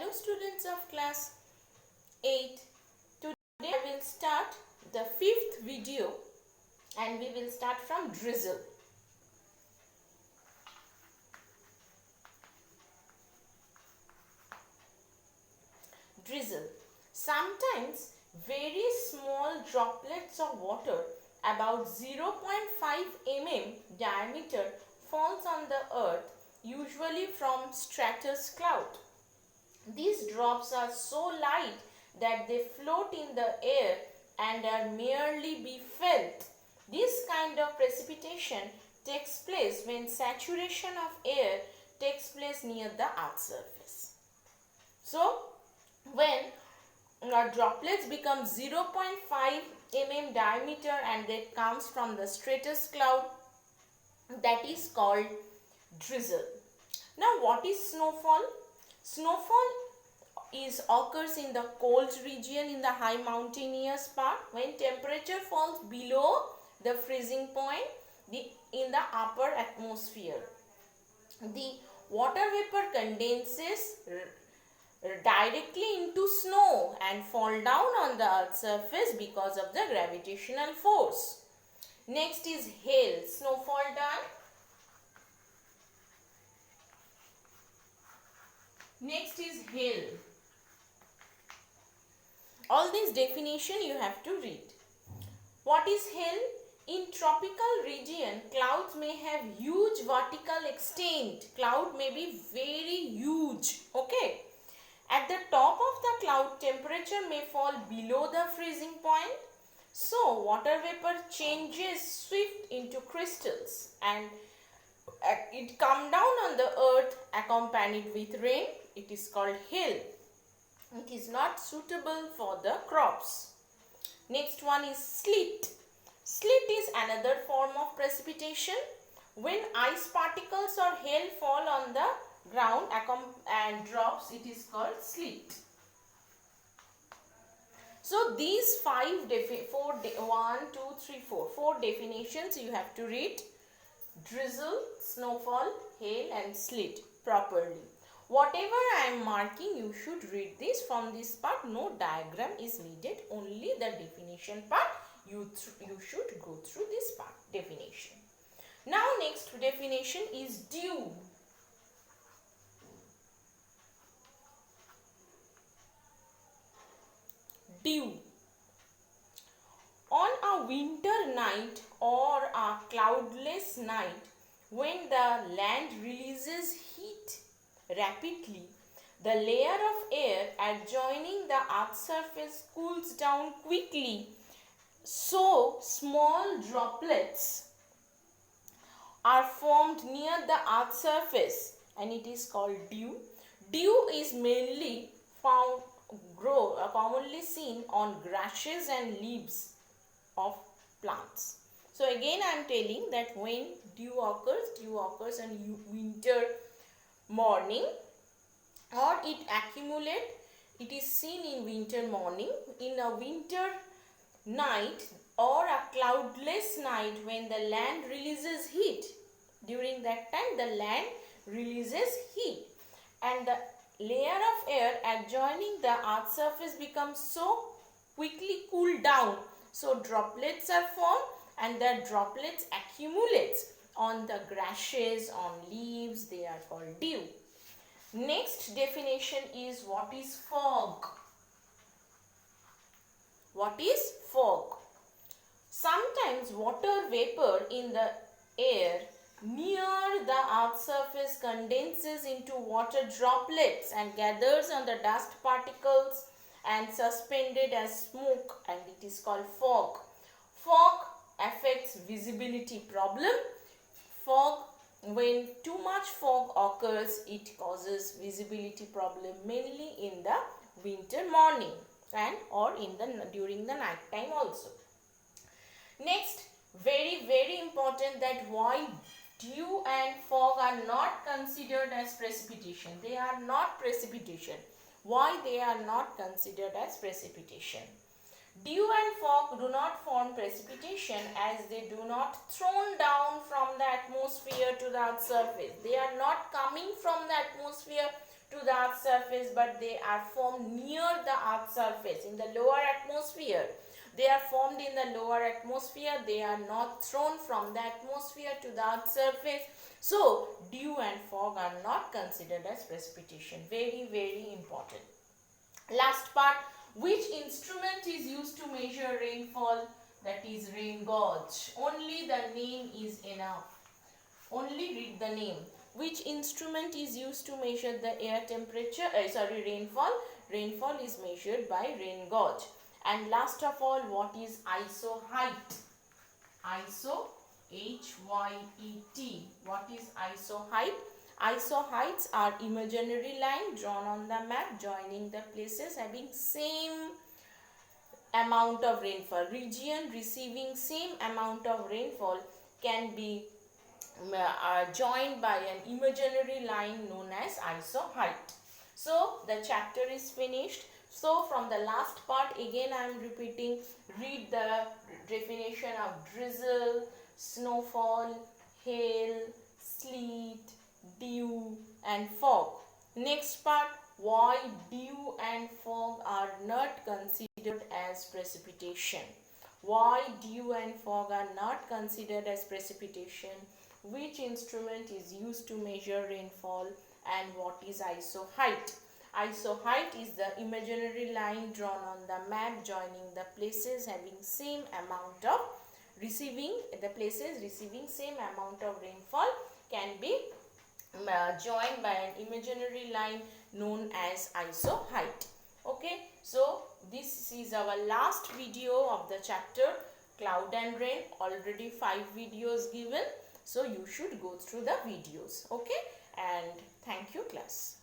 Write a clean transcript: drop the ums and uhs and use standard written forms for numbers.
Hello students of class 8. Today I will start the 5th video and we will start from drizzle. Drizzle. Sometimes very small droplets of water about 0.5 mm diameter falls on the earth, usually from stratus cloud. These drops are so light that they float in the air and are merely be felt. This kind of precipitation takes place when saturation of air takes place near the earth's surface. So, when droplets become 0.5 mm diameter and they comes from the stratus cloud, that is called drizzle. Now, what is snowfall? Snowfall occurs in the cold region in the high mountainous part when temperature falls below the freezing point in the upper atmosphere. The water vapor condenses directly into snow and fall down on the earth's surface because of the gravitational force. Next is hail. Snowfall done. Next is hail. All these definition you have to read. What is hail? In tropical region, clouds may have huge vertical extent. Cloud may be very huge. Okay. At the top of the cloud, temperature may fall below the freezing point. So, water vapor changes swift into crystals and it come down on the earth accompanied with rain. It is called hail. It is not suitable for the crops. Next one is sleet. Sleet is another form of precipitation. When ice particles or hail fall on the ground and drops, it is called sleet. So these four definitions you have to read: drizzle, snowfall, hail and sleet properly. Whatever I am marking, you should read this. From this part, no diagram is needed. Only the definition part, you should go through this part, definition. Now, next definition is dew. Dew. On a winter night or a cloudless night, when the land releases heat rapidly, the layer of air adjoining the earth's surface cools down quickly. So, small droplets are formed near the earth's surface and it is called dew. Dew is mainly commonly seen on grasses and leaves of plants. So, again I am telling that when dew occurs on winter morning or it accumulate, it is seen in winter morning, in a winter night or a cloudless night when the land releases heat. During that time the land releases heat and the layer of air adjoining the earth's surface becomes so quickly cooled down. So droplets are formed and the droplets accumulates on the grasses, on leaves. They are called dew. Next definition is what is fog. What is fog? Sometimes water vapor in the air near the earth's surface condenses into water droplets and gathers on the dust particles and suspended as smoke, and it is called fog. Fog affects visibility problem. Fog, when too much fog occurs, it causes visibility problem mainly in the winter morning and or during the night time also. Next, very important, that why dew and fog are not considered as precipitation. They are not precipitation. Why they are not considered as precipitation? Dew and fog do not form precipitation as they do not thrown down from the atmosphere to the earth's surface. They are not coming from the atmosphere to the earth's surface, but they are formed near the earth's surface in the lower atmosphere. They are formed in the lower atmosphere. They are not thrown from the atmosphere to the earth's surface. So dew and fog are not considered as precipitation. Very, very important. Last part, which instrument is used to measure rainfall? That is rain gauge. Only the name is enough. Only read the name. Which instrument is used to measure the air temperature? Rainfall. Rainfall is measured by rain gauge. And last of all, what is ISO height? ISO, H-Y-E-T. What is ISO height? ISO heights are imaginary line drawn on the map joining the places having same amount of rainfall. Region receiving same amount of rainfall can be joined by an imaginary line known as ISO height. So the chapter is finished. So from the last part, again I am repeating, read the definition of drizzle, snowfall, hail, sleet, dew and fog. Next part, why dew and fog are not considered as precipitation. Why dew and fog are not considered as precipitation, which instrument is used to measure rainfall, and what is ISO height. ISO height is the imaginary line drawn on the map joining the places having same amount of receiving same amount of rainfall can be joined by an imaginary line known as ISO height. Okay, so this is our last video of the chapter cloud and rain. Already 5 videos given, so you should go through the videos. Okay, and thank you class.